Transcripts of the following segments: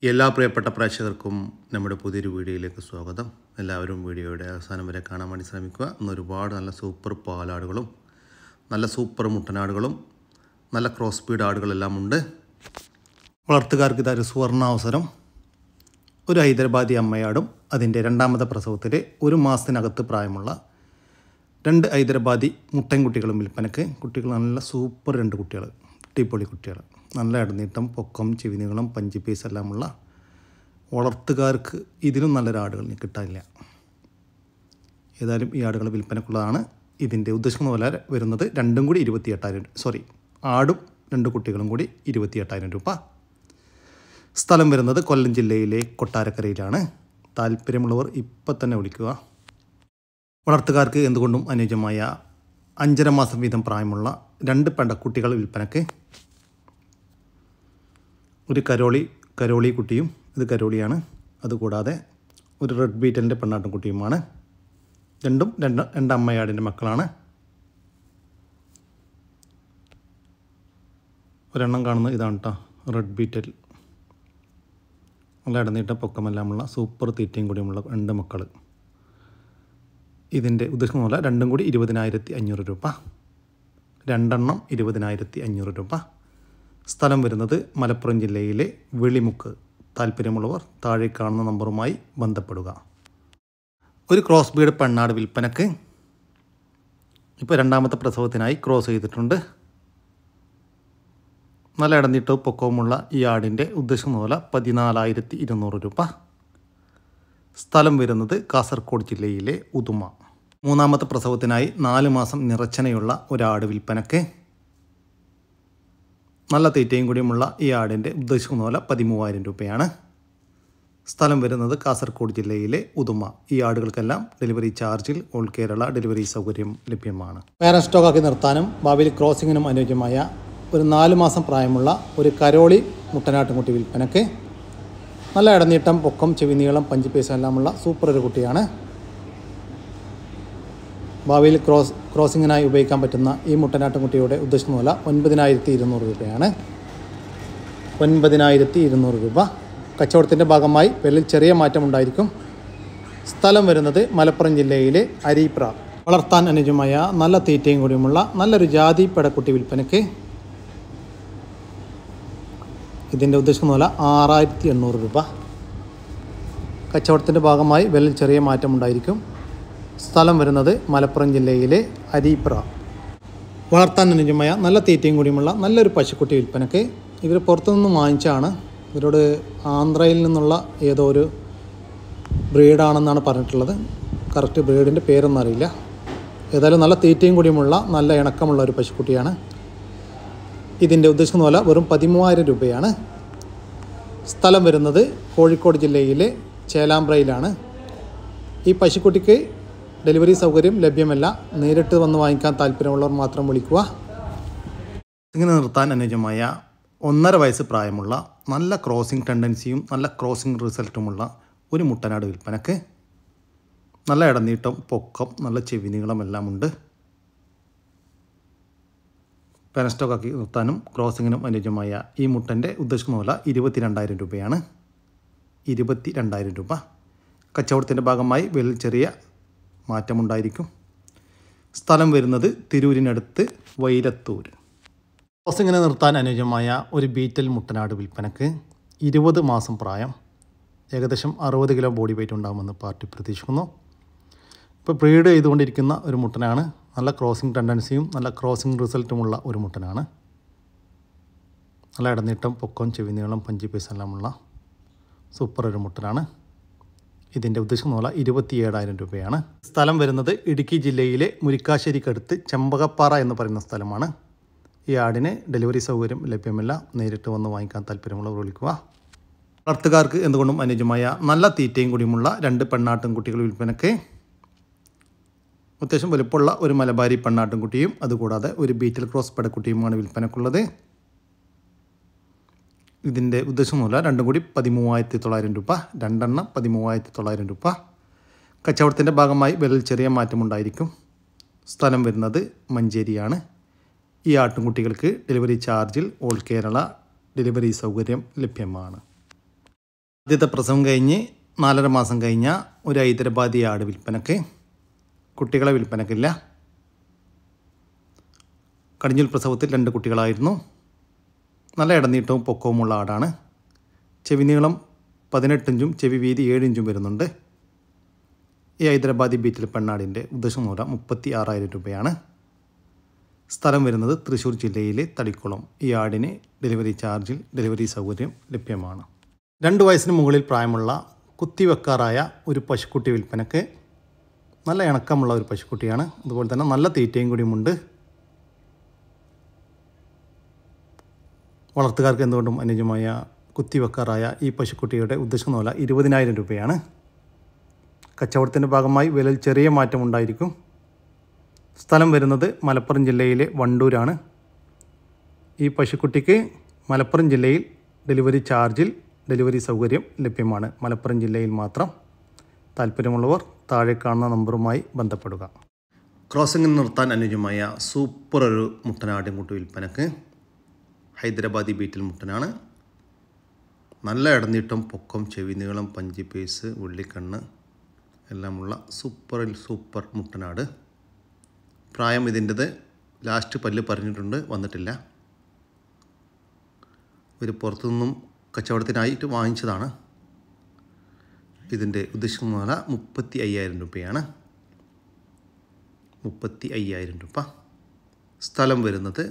എല്ലാ പ്രിയപ്പെട്ട പ്രേക്ഷകർക്കും നമ്മുടെ പുതിയൊരു വീഡിയോയിലേക്ക് സ്വാഗതം. എല്ലാവരും വീഡിയോയുടെ അവസാനം വരെ കാണാൻ വേണ്ടി ശ്രമിക്കുക. ഇന്ന് ഒരുപാട് നല്ല സൂപ്പർ പാലാടുകളും നല്ല സൂപ്പർ മുട്ടനാടുകളും നല്ല ക്രോസ് ബീഡ് ആടുകളെല്ലാം ഉണ്ട്. വളർത്തുകാർക്ക് ഇതൊരു സുവർണാവസരം. ഒരു ഹൈദരാബാദി അമ്മയാടും അതിൻ്റെ രണ്ടാമത്തെ പ്രസവത്തിൽ 1 മാസത്തിനകത്ത് പ്രായമുള്ള 2 ഹൈദരാബാദി മുട്ടൻകുട്ടികളും വിൽപ്പനക്ക്. കുട്ടികൾ നല്ല സൂപ്പർ 2 കുട്ടികൾ, അടിപൊളി കുട്ടികൾ, നല്ല ഇടനീട്ടം, പൊക്കം, ചെവിനീളം, പഞ്ചി പീസ് എല്ലാമുള്ള വളർത്തുകാർക്ക് ഇതിലും നല്ലൊരു ആടുകൾ കിട്ടാനില്ല. ഏതായാലും ഈ ആടുകൾ വിൽപ്പനക്കുള്ളതാണ്. ഇതിൻ്റെ ഉദ്ദേശിക്കുന്ന വില വരുന്നത് രണ്ടും കൂടി 28,000. ആടും 2 കുട്ടികളും കൂടി 28,000 രൂപ. സ്ഥലം വരുന്നത് കൊല്ലം ജില്ലയിലെ കൊട്ടാരക്കരയിലാണ്. താല്പര്യമുള്ളവർ ഇപ്പം തന്നെ വിളിക്കുക. വളർത്തുകാർക്ക് എന്തുകൊണ്ടും അനുയോജ്യമായ 5.5 മാസം വീതം പ്രായമുള്ള 2 പെടക്കുട്ടികൾ വിൽപ്പനക്ക്. ഒരു കരോളി കുട്ടിയും, ഇത് കരോളിയാണ്. അതുകൂടാതെ ഒരു റെഡ് ബീറ്റലിൻ്റെ പെണ്ണാട്ടും കുട്ടിയുമാണ്. രണ്ടും രണ്ട് അമ്മയാടിൻ്റെ മക്കളാണ്. ഒരെണ്ണം കാണുന്നത് ഇതാണ് കേട്ടോ, റെഡ് ബീറ്റൽ. നല്ല ഇടനീട്ട പൊക്കമെല്ലാമുള്ള സൂപ്പർ തീറ്റയും കൂടിയുമുള്ള 2 മക്കൾ. ഇതിൻ്റെ ഉദ്ദേശിക്കുന്ന പോലെ രണ്ടും കൂടി 20,500 രൂപ. 2 എണ്ണം 20,500 രൂപ. സ്ഥലം വരുന്നത് മലപ്പുറം ജില്ലയിലെ വെളിമുക്ക്. താല്പര്യമുള്ളവർ താഴെ കാണുന്ന നമ്പറുമായി ബന്ധപ്പെടുക. ഒരു ക്രോസ് ബീഡ് പെണ്ണാട് വിൽപ്പനക്ക്. ഇപ്പോൾ 2ാമത്തെ പ്രസവത്തിനായി ക്രോസ് ചെയ്തിട്ടുണ്ട്. നല്ല ഇടനീട്ടവും പൊക്കവുമുള്ള ഈ ആടിൻ്റെ ഉദ്ദേശിക്കുന്ന പോലെ 14,200 രൂപ. സ്ഥലം വരുന്നത് കാസർഗോഡ് ജില്ലയിലെ ഉദുമ. 3ാമത്തെ പ്രസവത്തിനായി 4 മാസം നിറച്ചനയുള്ള ഒരാട് വിൽപ്പനക്ക്. നല്ല തീറ്റയും കൂടിയുമുള്ള ഈ ആടിൻ്റെ ഉദ്ദേശിക്കുന്ന പോലെ 13,000 രൂപയാണ്. സ്ഥലം വരുന്നത് കാസർഗോഡ് ജില്ലയിലെ ഉദുമ. ഈ ആടുകൾക്കെല്ലാം ഡെലിവറി ചാർജിൽ ഓൾ കേരള ഡെലിവറി സൗകര്യം ലഭ്യമാണ്. പേരൻ സ്റ്റോക്കാക്കി നിർത്താനും ഭാവിയിൽ ക്രോസിങ്ങിനും അനുയോജ്യമായ ഒരു 4 മാസം പ്രായമുള്ള ഒരു കരോളി മുട്ടനാട്ടുംകുട്ടി വിൽപ്പനക്ക്. നല്ല ഇടനീട്ടം, പൊക്കം, ചെവിനീളം, പഞ്ച് പീസ് എല്ലാമുള്ള സൂപ്പർ ഒരു കുട്ടിയാണ്. ഭാവിയിൽ ക്രോസിങ്ങിനായി ഉപയോഗിക്കാൻ പറ്റുന്ന ഈ മുട്ടനാട്ടുംകുട്ടിയുടെ ഉദ്ദേശിക്കുന്ന വില 9,200 രൂപയാണ്. 9,200 രൂപ. കച്ചവടത്തിൻ്റെ ഭാഗമായി വിലയിൽ ചെറിയ മാറ്റമുണ്ടായിരിക്കും. സ്ഥലം വരുന്നത് മലപ്പുറം ജില്ലയിലെ അരീപ്ര. വളർത്താൻ അനുയോജ്യമായ നല്ല തീറ്റയും കൂടിയുമുള്ള നല്ലൊരു ജാതി പെടക്കുട്ടി വിൽപ്പനയ്ക്ക്. ഇതിൻ്റെ ഉദ്ദേശിക്കുന്ന വില 6,800 രൂപ. കച്ചവടത്തിൻ്റെ ഭാഗമായി വിലയിൽ ചെറിയ മാറ്റമുണ്ടായിരിക്കും. സ്ഥലം വരുന്നത് മലപ്പുറം ജില്ലയിലെ അരീപ്ര. വളർത്താൻ അനുയോജ്യമായ നല്ല തീറ്റയും കൂടിയുമുള്ള നല്ലൊരു പശുക്കുട്ടി വിൽപ്പനയ്ക്ക്. ഇവർ പുറത്തുനിന്ന് വാങ്ങിച്ചാണ്. ഇവരോട് ആന്ധ്രയിൽ നിന്നുള്ള ഏതോ ഒരു ബ്രീഡാണെന്നാണ് പറഞ്ഞിട്ടുള്ളത്. കറക്റ്റ് ബ്രീഡിൻ്റെ പേരൊന്നും അറിയില്ല. ഏതായാലും നല്ല തീറ്റയും കൂടിയുമുള്ള നല്ല ഇണക്കമുള്ള ഒരു പശുക്കുട്ടിയാണ്. ഇതിൻ്റെ ഉദ്ദേശിക്കുന്ന പോലെ വെറും 13,000 രൂപയാണ്. സ്ഥലം വരുന്നത് കോഴിക്കോട് ജില്ലയിലെ ചേലാമ്പ്രയിലാണ്. ഈ പശുക്കുട്ടിക്ക് ഡെലിവറി സൗകര്യം ലഭ്യമല്ല. നേരിട്ട് വന്ന് വാങ്ങിക്കാൻ താല്പര്യമുള്ളവർ മാത്രം വിളിക്കുക. ഇങ്ങനെ നിർത്താൻ അനുയോജ്യമായ 1.5 വയസ്സ് പ്രായമുള്ള നല്ല ക്രോസിംഗ് ടെൻഡൻസിയും നല്ല ക്രോസിംഗ് റിസൾട്ടുമുള്ള ഒരു മുട്ടനാട് വിൽപ്പനക്ക്. നല്ല ഇടനീട്ടം, പൊക്കം, നല്ല ചെവിനീളമെല്ലാം ഉണ്ട്. പെനസ്റ്റോക്കാക്കി നിർത്താനും ക്രോസിങ്ങിനും അനുയോജ്യമായ ഈ മുട്ടൻ്റെ ഉദ്ദേശിക്കുന്ന വില 22,000 രൂപയാണ്. 22,000 രൂപ. കച്ചവടത്തിൻ്റെ ഭാഗമായി വില ചെറിയ മാറ്റമുണ്ടായിരിക്കും. സ്ഥലം വരുന്നത് തിരൂരിനടുത്ത് വൈരത്തൂർ. ക്രോസിങ്ങിനെ നിർത്താൻ അനുയോജ്യമായ ഒരു ബീറ്റൽ മുട്ടനാട് വിൽപ്പനക്ക്. 20 മാസം പ്രായം, ഏകദേശം 60 കിലോ ബോഡി വെയ്റ്റ് ഉണ്ടാകുമെന്ന് പാർട്ടി പ്രതീക്ഷിക്കുന്നു. ഇപ്പോൾ ബ്രീഡ് ചെയ്തുകൊണ്ടിരിക്കുന്ന ഒരു മുട്ടനാണ്. നല്ല ക്രോസിംഗ് ടെൻഡൻസിയും നല്ല ക്രോസിംഗ് റിസൾട്ടുമുള്ള ഒരു മുട്ടനാണ്. നല്ല ഇടനീട്ടം, പൊക്കം, ചെവിനീളം, പഞ്ചി പീസ് എല്ലാമുള്ള സൂപ്പർ ഒരു മുട്ടനാണ്. ഇതിൻ്റെ ഉദ്ദേശിക്കുന്ന വില 27,000 രൂപയാണ്. സ്ഥലം വരുന്നത് ഇടുക്കി ജില്ലയിലെ മുരിക്കാശ്ശേരിക്കടുത്ത് ചെമ്പകപ്പാറ എന്ന് പറയുന്ന സ്ഥലമാണ്. ഈ ആടിന് ഡെലിവറി സൗകര്യം ലഭ്യമല്ല. നേരിട്ട് വന്ന് വാങ്ങിക്കാൻ താല്പര്യമുള്ളവർ വിളിക്കുക. വളർത്തുകാർക്ക് എന്തുകൊണ്ടും അനുയോജ്യമായ നല്ല തീറ്റയും കൂടിയുമുള്ള 2 പെണ്ണാട്ടും കുട്ടികൾ വിൽപ്പനക്ക്. അത്യാവശ്യം വലുപ്പമുള്ള ഒരു മലബാരി പെണ്ണാട്ടുംകുട്ടിയും അതുകൂടാതെ ഒരു ബീറ്റൽ ക്രോസ് പെടക്കുട്ടിയുമാണ് വിൽപ്പനക്കുള്ളത്. ഇതിൻ്റെ ഉദ്ദേശമൊന്നുമില്ല. രണ്ടും കൂടി 13,900 രൂപ. 2 എണ്ണം 13,900 രൂപ. കച്ചവടത്തിൻ്റെ ഭാഗമായി വിലയിൽ ചെറിയ മാറ്റമുണ്ടായിരിക്കും. സ്ഥലം വരുന്നത് മഞ്ചേരിയാണ്. ഈ ആട്ടുംകുട്ടികൾക്ക് ഡെലിവറി ചാർജിൽ ഓൾ കേരള ഡെലിവറി സൗകര്യം ലഭ്യമാണ്. ആദ്യത്തെ പ്രസവം കഴിഞ്ഞ് 4.5 മാസം കഴിഞ്ഞ ഒരു ഹൈദരാബാദി ആട് വിൽപ്പനക്ക്. കുട്ടികളെ വിൽപ്പനക്കില്ല. കടിഞ്ഞൂൽ പ്രസവത്തിൽ 2 കുട്ടികളായിരുന്നു. നല്ല ഇടനീട്ടവും പൊക്കവുമുള്ള ആടാണ്. ചെവി നീളം 18 ഇഞ്ചും ചെവി വീതി 7 ഇഞ്ചും വരുന്നുണ്ട്. ഈ ഹൈദരാബാദി ബീറ്റിൽ പെണ്ണാടിൻ്റെ ഉദ്ദേശമൂല 36,000 രൂപയാണ്. സ്ഥലം വരുന്നത് തൃശ്ശൂർ ജില്ലയിലെ തളിക്കുളം. ഈ ആടിന് ഡെലിവറി ചാർജിൽ ഡെലിവറി സൗകര്യം ലഭ്യമാണ്. 2 വയസ്സിന് മുകളിൽ പ്രായമുള്ള കുത്തിവെക്കാറായ ഒരു പശുക്കുട്ടി വിൽപ്പനക്ക്. നല്ല ഇണക്കമുള്ള ഒരു പശുക്കുട്ടിയാണ്. അതുപോലെ തന്നെ നല്ല തീറ്റയും കൂടിയുമുണ്ട്. വളർത്തുകാർക്ക് എന്തുകൊണ്ടും അനുയോജ്യമായ കുത്തിവെക്കാറായ ഈ പശുക്കുട്ടിയുടെ ഉദ്ദേശമൂല 20,000 രൂപയാണ്. കച്ചവടത്തിൻ്റെ ഭാഗമായി വിലയിൽ ചെറിയ മാറ്റം ഉണ്ടായിരിക്കും. സ്ഥലം വരുന്നത് മലപ്പുറം ജില്ലയിലെ വണ്ടൂരാണ്. ഈ പശുക്കുട്ടിക്ക് മലപ്പുറം ജില്ലയിൽ ഡെലിവറി ചാർജിൽ ഡെലിവറി സൗകര്യം ലഭ്യമാണ്. മലപ്പുറം ജില്ലയിൽ മാത്രം. താല്പര്യമുള്ളവർ താഴെ കാണുന്ന നമ്പറുമായി ബന്ധപ്പെടുക. ക്രോസിംഗ് നിർത്താൻ അനുയോജ്യമായ സൂപ്പർ ഒരു മുട്ടനാട്ടിൻകുട്ടി വിൽപ്പനക്ക്. ഹൈദരാബാദി ബീറ്റിൽ മുട്ടനാണ്. നല്ല ഇടനീട്ടം, പൊക്കം, ചെവി നീളം, പഞ്ചി പേസ്, വെള്ളിക്കണ്ണ് എല്ലാമുള്ള സൂപ്പർ മുട്ടനാട്. പ്രായം ഇതിൻ്റെത് ലാസ്റ്റ് പല്ല് പറഞ്ഞിട്ടുണ്ട്, വന്നിട്ടില്ല. ഒരു പുറത്തുനിന്നും കച്ചവടത്തിനായിട്ട് വാങ്ങിച്ചതാണ്. ഇതിൻ്റെ ഉദ്ദേശിക്കുന്ന 35,000 രൂപയാണ്. 35,000 രൂപ. സ്ഥലം വരുന്നത്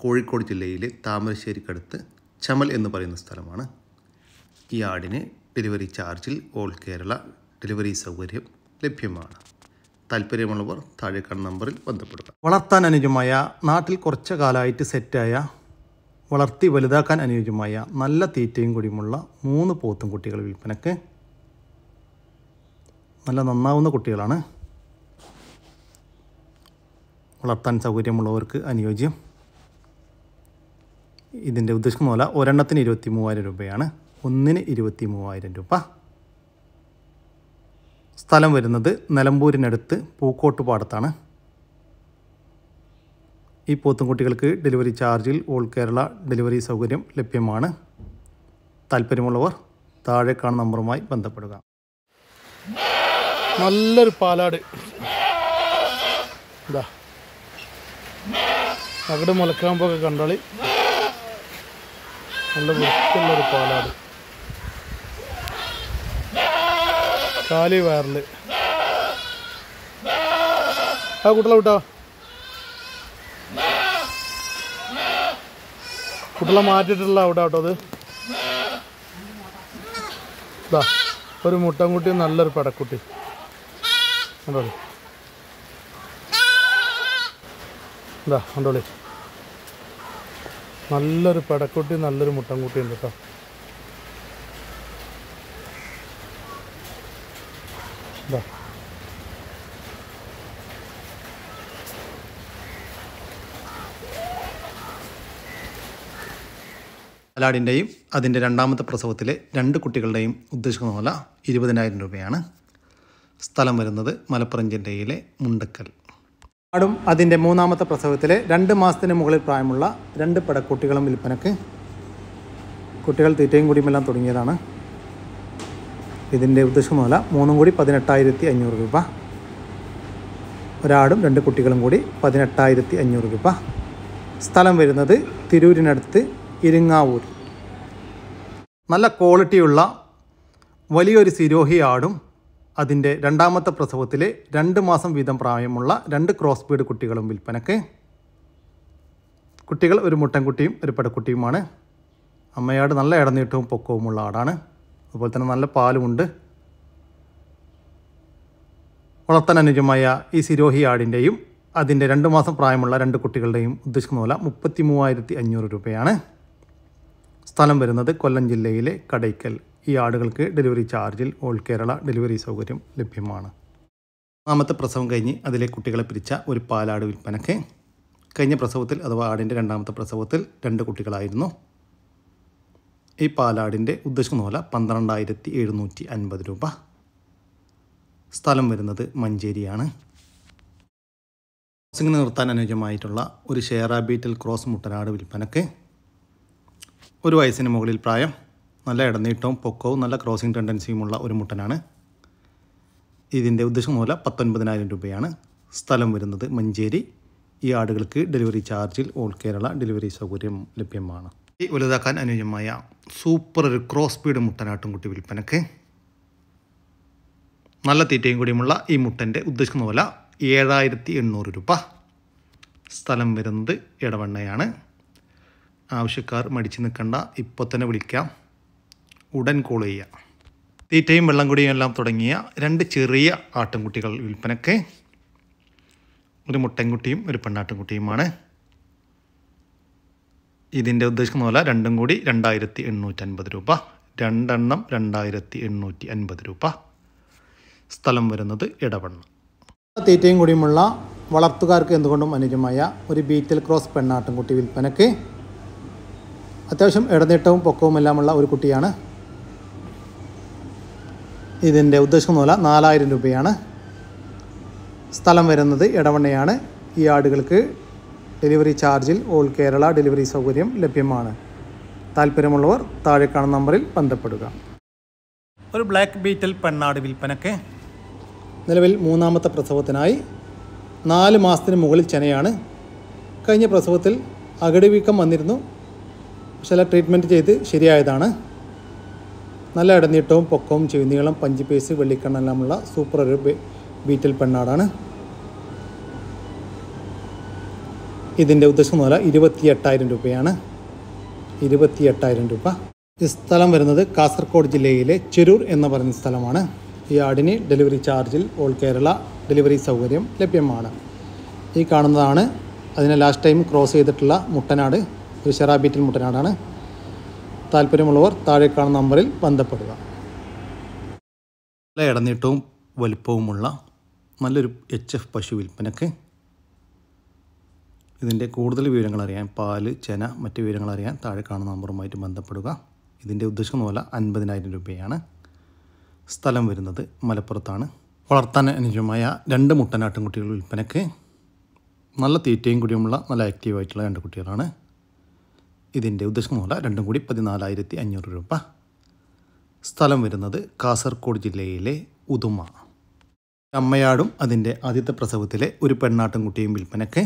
കോഴിക്കോട് ജില്ലയിലെ താമരശ്ശേരിക്കടുത്ത് ചമൽ എന്ന് പറയുന്ന സ്ഥലമാണ്. ഈ ആടിന് ഡെലിവറി ചാർജിൽ ഓൾ കേരള ഡെലിവറി സൗകര്യം ലഭ്യമാണ്. താല്പര്യമുള്ളവർ താഴെ കാണുന്ന നമ്പറിൽ ബന്ധപ്പെടുക. വളർത്താൻ അനുയോജ്യമായ, നാട്ടിൽ കുറച്ച് കാലമായിട്ട് സെറ്റായ, വളർത്തി വലുതാക്കാൻ അനുയോജ്യമായ, നല്ല തീറ്റയും കൂടിയുമുള്ള 3 പോത്തും കുട്ടികൾ വിൽപ്പനക്ക്. നല്ല നന്നാവുന്ന കുട്ടികളാണ്. വളർത്താൻ സൗകര്യമുള്ളവർക്ക് അനുയോജ്യം. ഇതിൻ്റെ ഉദ്ദേശിക്കുന്ന ഒരെണ്ണത്തിന് 23,000 രൂപയാണ്. ഒന്നിന് 23,000 രൂപ. സ്ഥലം വരുന്നത് നിലമ്പൂരിനടുത്ത് പൂക്കോട്ടുപാടത്താണ്. ഈ പോത്തുംകുട്ടികൾക്ക് ഡെലിവറി ചാർജിൽ ഓൾ കേരള ഡെലിവറി സൗകര്യം ലഭ്യമാണ്. താല്പര്യമുള്ളവർ താഴെ കാണുന്ന നമ്പറുമായി ബന്ധപ്പെടുക. നല്ലൊരു പാലാട്. ഇതാ അവിടെ മുലക്കാമ്പൊക്കെ കണ്ടാളി. നല്ല വൃത്തിയുള്ളൊരു പാലാട്. കാലി വയറില്. ആ കുട്ടള വിട്ടോ. കുട്ടള മാറ്റിയിട്ടുള്ള അവിടെ കേട്ടോ അത്. ഇതാ ഒരു മുട്ടൻകുട്ടി, നല്ലൊരു പടക്കുട്ടി കണ്ടോളി. ഇതാ കണ്ടോളി, നല്ലൊരു പടക്കുട്ടി, നല്ലൊരു മുട്ടൻകുട്ടി ഉണ്ട് കേട്ടോ. ഇതാ പാലാടിൻ്റെയും അതിൻ്റെ 2ാമത്തെ പ്രസവത്തിലെ 2 കുട്ടികളുടെയും ഉദ്ദേശിക്കുന്ന വില 20,000 രൂപയാണ്. സ്ഥലം വരുന്നത് മലപ്പുറം ജില്ലയിലെ മുണ്ടക്കൽ. ആടും അതിൻ്റെ 3ാമത്തെ പ്രസവത്തിലെ 2 മാസത്തിന് മുകളിൽ പ്രായമുള്ള 2 പടക്കുട്ടികളും വിൽപ്പനക്ക്. കുട്ടികൾ തീറ്റയും കൂടിയുമെല്ലാം തുടങ്ങിയതാണ്. ഇതിൻ്റെ ഉദ്ദേശിക്കുന്ന വില 3 കൂടി 18,500 രൂപ. ഒരാടും 2 കുട്ടികളും കൂടി 18,500 രൂപ. സ്ഥലം വരുന്നത് തിരൂരിനടുത്ത് ഇരിങ്ങാവൂർ. നല്ല ക്വാളിറ്റിയുള്ള വലിയൊരു സിരോഹി ആടും അതിൻ്റെ 2ാമത്തെ പ്രസവത്തിലെ 2 മാസം വീതം പ്രായമുള്ള 2 ക്രോസ് ബീഡ് കുട്ടികളും വിൽപ്പനക്ക്. കുട്ടികൾ ഒരു മുട്ടൻകുട്ടിയും ഒരു പടക്കുട്ടിയുമാണ്. അമ്മയാട് നല്ല ഇടനീട്ടവും പൊക്കവുമുള്ള ആടാണ്. അതുപോലെ തന്നെ നല്ല പാലുമുണ്ട്. വളർത്താൻ അനുയോജ്യമായ ഈ സിരോഹി ആടിൻ്റെയും അതിൻ്റെ 2 മാസം പ്രായമുള്ള 2 കുട്ടികളുടെയും ഉദ്ദേശിക്കുന്ന വില 33,500 രൂപയാണ്. സ്ഥലം വരുന്നത് കൊല്ലം ജില്ലയിലെ കടയ്ക്കൽ. ഈ ആടുകൾക്ക് ഡെലിവറി ചാർജിൽ ഓൾ കേരള ഡെലിവറി സൗകര്യം ലഭ്യമാണ്. 3ാമത്തെ പ്രസവം കഴിഞ്ഞ് അതിലെ കുട്ടികളെ പിരിച്ച ഒരു പാലാട് വിൽപ്പനക്ക്. കഴിഞ്ഞ പ്രസവത്തിൽ അഥവാ ആടിൻ്റെ 2ാമത്തെ പ്രസവത്തിൽ 2 കുട്ടികളായിരുന്നു. ഈ പാലാടിൻ്റെ ഉദ്ദേശിക്കുന്ന വില 12,750 രൂപ. സ്ഥലം വരുന്നത് മഞ്ചേരിയാണ്. ക്രോസിങ്ങിന് നിർത്താൻ അനുയോജ്യമായിട്ടുള്ള ഒരു ഷേറ ബീറ്റൽ ക്രോസ് മുട്ടനാട് വിൽപ്പനക്ക്. 1 വയസ്സിന് മുകളിൽ പ്രായം, നല്ല ഇടനീട്ടവും പൊക്കവും നല്ല ക്രോസിംഗ് ടെൻഡൻസിയുമുള്ള ഒരു മുട്ടനാണ്. ഇതിൻ്റെ ഉദ്ദേശം മൂല 19,000 രൂപയാണ്. സ്ഥലം വരുന്നത് മഞ്ചേരി. ഈ ആടുകൾക്ക് ഡെലിവറി ചാർജിൽ ഓൾ കേരള ഡെലിവറി സൗകര്യം ലഭ്യമാണ്. ഈ വലുതാക്കാൻ അനുയോജ്യമായ സൂപ്പർ ഒരു ക്രോസ് ബീഡ് മുട്ടനാട്ടുംകുട്ടി വിൽപ്പനക്ക്. നല്ല തീറ്റയും കൂടിയുമുള്ള ഈ മുട്ടൻ്റെ ഉദ്ദേശിക്കുന്ന വില 7,800 രൂപ. സ്ഥലം വരുന്നത് ഇടവണ്ണയാണ്. ആവശ്യക്കാർ മടിച്ചു നിൽക്കണ്ട, ഇപ്പോൾ തന്നെ വിളിക്കാം, ഉടൻ കോൾ ചെയ്യാം. തീറ്റയും വെള്ളം കുടിയും എല്ലാം തുടങ്ങിയ 2 ചെറിയ ആട്ടിൻകുട്ടികൾ വിൽപ്പനക്ക്. ഒരു മുട്ടൻകുട്ടിയും ഒരു പെണ്ണാട്ടിൻകുട്ടിയുമാണ്. ഇതിൻ്റെ ഉദ്ദേശിക്കുന്ന പോലെ രണ്ടും കൂടി 2,850 രൂപ. 2 എണ്ണം 2,850 രൂപ. സ്ഥലം വരുന്നത് ഇടവണ്ണ. തീറ്റയും കൂടിയുമുള്ള വളർത്തുകാർക്ക് എന്തുകൊണ്ടും അനുയോജ്യമായ ഒരു ബീറ്റൽ ക്രോസ് പെണ്ണാട്ടിൻകുട്ടി വിൽപ്പനക്ക്. അത്യാവശ്യം ഇടനീട്ടവും പൊക്കവുമെല്ലാമുള്ള ഒരു കുട്ടിയാണ്. ഇതിൻ്റെ ഉദ്ദേശിക്കുന്ന പോലെ 4,000 രൂപയാണ്. സ്ഥലം വരുന്നത് ഇടവണ്ണയാണ്. ഈ ആടുകൾക്ക് ഡെലിവറി ചാർജിൽ ഓൾ കേരള ഡെലിവറി സൗകര്യം ലഭ്യമാണ്. താല്പര്യമുള്ളവർ താഴെ കാണുന്ന നമ്പറിൽ ബന്ധപ്പെടുക. ഒരു ബ്ലാക്ക് ബീറ്റൽ പെണ്ണാട് വിൽപ്പനക്ക്. നിലവിൽ 3ാമത്തെ പ്രസവത്തിനായി 4 മാസത്തിന് മുകളിൽ ചെനയാണ്. കഴിഞ്ഞ പ്രസവത്തിൽ അകിട് വീക്കം വന്നിരുന്നു. ചില ട്രീറ്റ്മെൻറ്റ് ചെയ്ത് ശരിയായതാണ്. നല്ല ഇടനീട്ടവും പൊക്കവും ചെവിനീളം പഞ്ചിപ്പേസ് വെള്ളിക്കണ്ണെല്ലാമുള്ള സൂപ്പർ ഒരു ബീറ്റൽ പെണ്ണാടാണ്. ഇതിൻ്റെ ഉദ്ദേശം മുതൽ 28,000 രൂപയാണ്. 28,000 രൂപ. ഈ സ്ഥലം വരുന്നത് കാസർഗോഡ് ജില്ലയിലെ ചെരൂർ എന്ന് പറയുന്ന സ്ഥലമാണ്. ഈ ആടിന് ഡെലിവറി ചാർജിൽ ഓൾ കേരള ഡെലിവറി സൗകര്യം ലഭ്യമാണ്. ഈ കാണുന്നതാണ് അതിനെ ലാസ്റ്റ് ടൈം ക്രോസ് ചെയ്തിട്ടുള്ള മുട്ടനാട്. ഒരു ഷെറാ ബീറ്റൽ മുട്ടനാടാണ്. താല്പര്യമുള്ളവർ താഴെ കാണുന്ന നമ്പറിൽ ബന്ധപ്പെടുക. നല്ല ഇടനീട്ടവും വലുപ്പവുമുള്ള നല്ലൊരു HF പശു വിൽപ്പനക്ക്. ഇതിൻ്റെ കൂടുതൽ വിവരങ്ങൾ അറിയാൻ, പാല്, ചെന, മറ്റ് വിവരങ്ങൾ അറിയാൻ താഴെ കാണുന്ന നമ്പറുമായിട്ട് ബന്ധപ്പെടുക. ഇതിൻ്റെ ഉദ്ദേശം പോലെ 50,000 രൂപയാണ്. സ്ഥലം വരുന്നത് മലപ്പുറത്താണ്. വളർത്താൻ അനുയോജ്യമായ 2 മുട്ടനാട്ടിൻകുട്ടികൾ വിൽപ്പനക്ക്. നല്ല തീറ്റയും കൂടിയുമുള്ള നല്ല ആക്റ്റീവായിട്ടുള്ള 2 കുട്ടികളാണ്. ഇതിൻ്റെ ഉദ്ദേശം പോലെ രണ്ടും കൂടി 14,500 രൂപ. സ്ഥലം വരുന്നത് കാസർഗോഡ് ജില്ലയിലെ ഉദുമ. അമ്മയാടും അതിൻ്റെ ആദ്യത്തെ പ്രസവത്തിലെ ഒരു പെണ്ണാട്ടിൻകുട്ടിയും വിൽപ്പനക്ക്.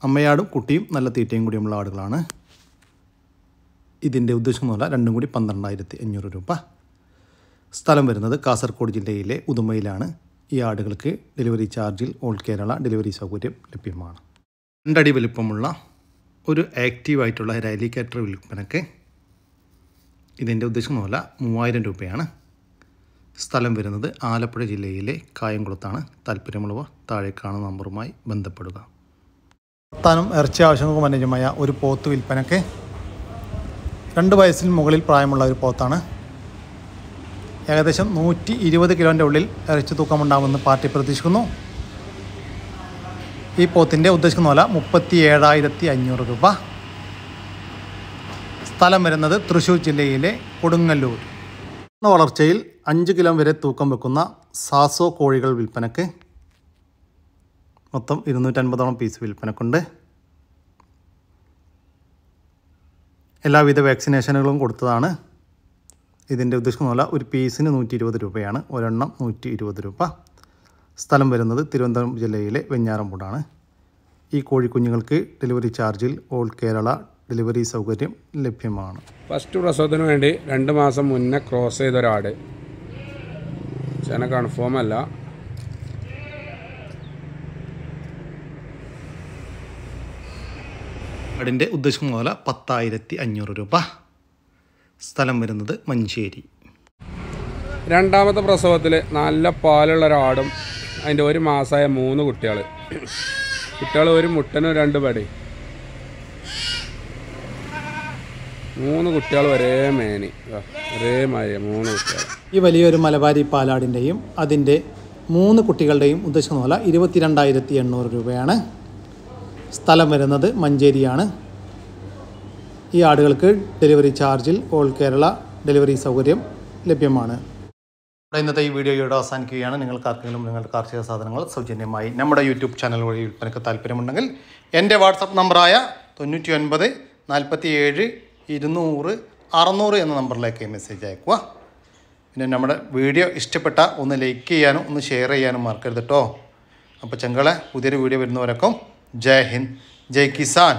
അമ്മയാടും കുട്ടിയും നല്ല തീറ്റയും കൂടിയുമുള്ള ആടുകളാണ്. ഇതിൻ്റെ ഉദ്ദേശം പോലെ രണ്ടും കൂടി 12,500 രൂപ. സ്ഥലം വരുന്നത് കാസർഗോഡ് ജില്ലയിലെ ഉദുമയിലാണ്. ഈ ആടുകൾക്ക് ഡെലിവറി ചാർജിൽ ഓൾ കേരള ഡെലിവറി സൗകര്യം ലഭ്യമാണ്. 2 അടി വലിപ്പമുള്ള ഒരു ആക്റ്റീവായിട്ടുള്ള റാലിക്കാറ്റർ വിൽപ്പനക്ക്. ഇതിൻ്റെ ഉദ്ദേശം പോലെ 3,000 രൂപയാണ്. സ്ഥലം വരുന്നത് ആലപ്പുഴ ജില്ലയിലെ കായംകുളത്താണ്. താല്പര്യമുള്ളവർ താഴെ കാണുന്ന നമ്പറുമായി ബന്ധപ്പെടുക. വളർത്താനും ഇറച്ചി ആവശ്യങ്ങൾക്കും അനുയോജ്യമായ ഒരു പോത്ത് വിൽപ്പനക്ക്. 2 വയസ്സിന് മുകളിൽ പ്രായമുള്ള ഒരു പോത്താണ്. ഏകദേശം 120 കിലോൻ്റെ ഉള്ളിൽ ഇറച്ചി തൂക്കമുണ്ടാകുമെന്ന് പാർട്ടി പ്രതീക്ഷിക്കുന്നു. ഈ പോത്തിൻ്റെ ഉദ്ദേശിക്കുന്ന പോലെ 37,500 രൂപ. സ്ഥലം വരുന്നത് തൃശ്ശൂർ ജില്ലയിലെ കൊടുങ്ങല്ലൂർ. വളർച്ചയിൽ 5 കിലോ വരെ തൂക്കം വെക്കുന്ന സാസോ കോഴികൾ വിൽപ്പനക്ക്. മൊത്തം 250ഓളം പീസ് വിൽപ്പനക്കുണ്ട്. എല്ലാവിധ വാക്സിനേഷനുകളും കൊടുത്തതാണ്. ഇതിൻ്റെ ഉദ്ദേശിക്കുന്ന പോലെ ഒരു പീസിന് 120 രൂപയാണ്. ഒരെണ്ണം 120 രൂപ. സ്ഥലം വരുന്നത് തിരുവനന്തപുരം ജില്ലയിലെ വെഞ്ഞാറമൂടാണ്. ഈ കോഴിക്കുഞ്ഞുങ്ങൾക്ക് ഡെലിവറി ചാർജിൽ ഓൾ കേരള ഡെലിവറി സൗകര്യം ലഭ്യമാണ്. ഫസ്റ്റ് പ്രസവത്തിന് വേണ്ടി 2 മാസം മുന്നേ ക്രോസ് ചെയ്തൊരാട്. ചെന കൺഫേം അല്ല. ആടിൻ്റെ ഉദ്ദേശം പോലെ 10,500 രൂപ. സ്ഥലം വരുന്നത് മഞ്ചേരി. 2ാമത്തെ പ്രസവത്തിൽ നല്ല പാലുള്ള ഒരാടും അതിൻ്റെ 1 മാസമായ 3 കുട്ടികൾ. ഒരു മുട്ടനും 2 പടി. 3 കുട്ടികൾ ഒരേ മേനി, ഒരേ മാതിരി 3 കുട്ടികൾ. ഈ വലിയൊരു മലബാരി പാലാടിൻ്റെയും അതിൻ്റെ 3 കുട്ടികളുടെയും ഉദ്ദേശം പോലെ 22,800 രൂപയാണ്. സ്ഥലം വരുന്നത് മഞ്ചേരിയാണ്. ഈ ആടുകൾക്ക് ഡെലിവറി ചാർജിൽ ഓൾ കേരള ഡെലിവറി സൗകര്യം ലഭ്യമാണ്. ഇന്നത്തെ ഈ വീഡിയോ ഇവിടെ അവസാനിക്കുകയാണ്. നിങ്ങൾക്കാർക്കെങ്കിലും നിങ്ങളുടെ കാർഷിക സാധനങ്ങൾ സൗജന്യമായി നമ്മുടെ യൂട്യൂബ് ചാനൽ വഴി വിൽപ്പനയ്ക്ക് താല്പര്യമുണ്ടെങ്കിൽ എൻ്റെ വാട്സപ്പ് നമ്പറായ 99 47 200 600 എന്ന നമ്പറിലേക്ക് മെസ്സേജ് അയക്കുക. പിന്നെ നമ്മുടെ വീഡിയോ ഇഷ്ടപ്പെട്ട ഒന്ന് ലൈക്ക് ചെയ്യാനും ഒന്ന് ഷെയർ ചെയ്യാനും മറക്കരുത് കേട്ടോ. അപ്പോൾ ചങ്കളെ പുതിയൊരു വീഡിയോ വരുന്നവരൊക്കെ ജയ് ഹിന്ദ്, ജയ് കിസാൻ.